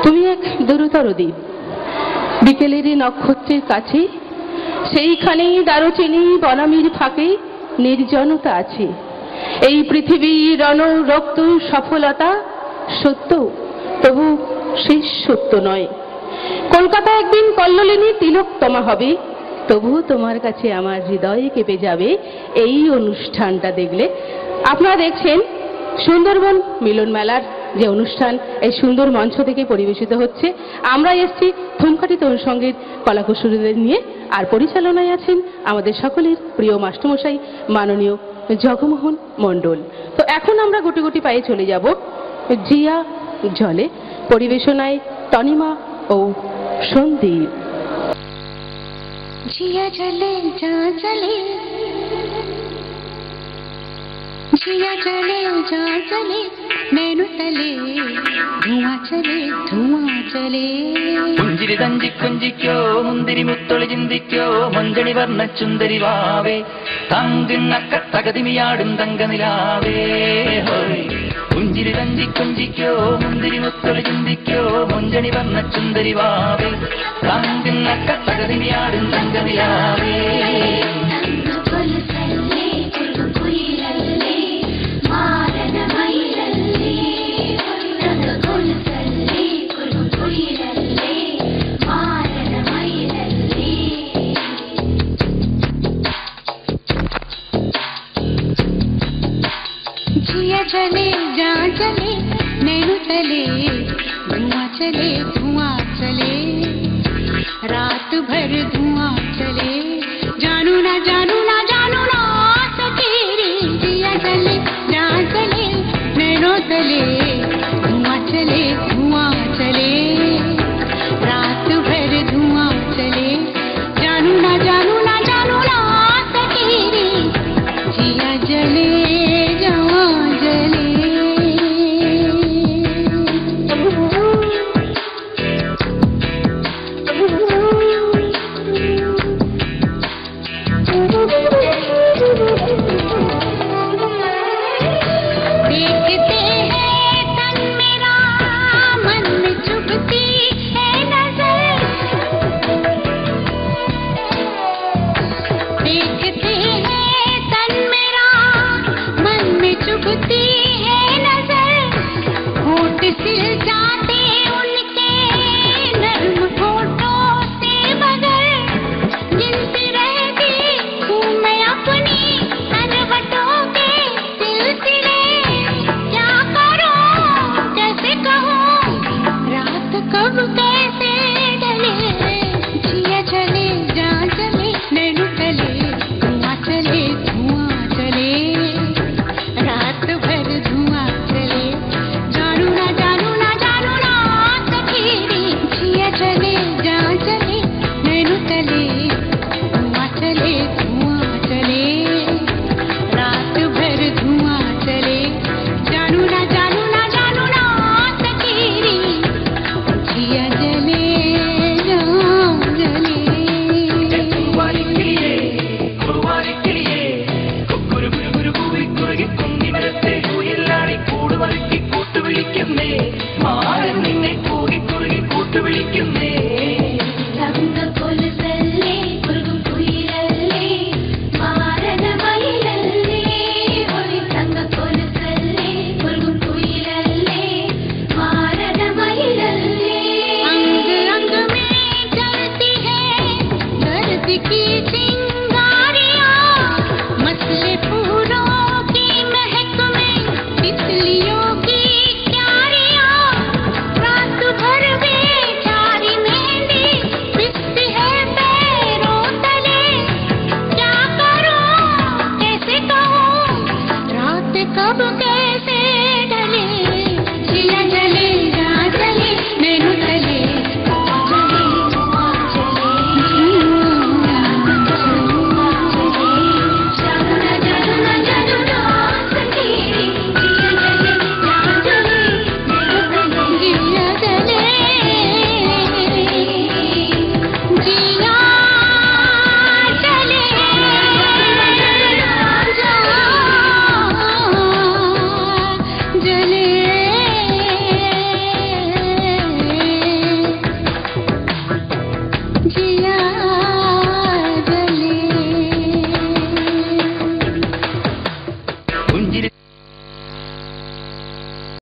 তুমি এক দূরতর দ্বীপ, বিকেলেরই নক্ষত্রের কাছে, সেইখানেই দারুচিনি বনামির ফাঁকে নির্জনতা আছে। এই পৃথিবীর রণ রক্ত সফলতা সত্য, তবু শেষ সত্য নয়। কলকাতা একদিন কল্লোলিনী তিলকতমা হবে, তবু তোমার কাছে আমার হৃদয়ে কেঁপে যাবে এই অনুষ্ঠানটা দেখলে। আপনারা দেখছেন সুন্দরবন মিলন মেলার যে অনুষ্ঠান এই সুন্দর মঞ্চ থেকে পরিবেশিত হচ্ছে। আমরা এসেছি ধূমকাঠি তরুণ সঙ্গীত কলাকুশলীদের নিয়ে, আর পরিচালনায় আছেন আমাদের সকলের প্রিয় মাস্টারমশাই মাননীয় জগমোহন মণ্ডল। তো এখন আমরা গুটি গুটি পায়ে চলে যাব জিয়া জলে, পরিবেশনায় তনিমা ও সন্দীপ। जिया चले जा चले, जिया चले जा चले, नैनु तले धुआं चले। പുഞ്ചിരി തഞ്ചി കുഞ്ചിക്കോ മുന്തിരി മുത്തൊളി ചിന്തിക്കോ മഞ്ചണി വർണ്ണ ചുന്ദരി വാവേ തങ്കിണ്ണക്ക തകതിമിയാടും തങ്കനിലാവേ. പുഞ്ചിരി തഞ്ചി കുഞ്ചിക്കോ മുന്തിരി മുത്തൊളി ചിന്തിക്കോ മഞ്ചണി വർണ്ണ ചുന്ദരി വാവേ തങ്കിണ്ണക്ക തകതിമിയാടും തങ്കനിലാവേ. जिया चले जा चले, नैनु तले धुआं चले, रात भर धुआं चले, जानू ना सकेरी। जिया चले जा चले, नैनु तले धुआं चले, रात भर धुआं चले, जानू ना सकेरी। जिया जले മാരൻ നിന്നെ കൂകി കുറുകി കൂട്ടുവിളിക്കുന്നേ.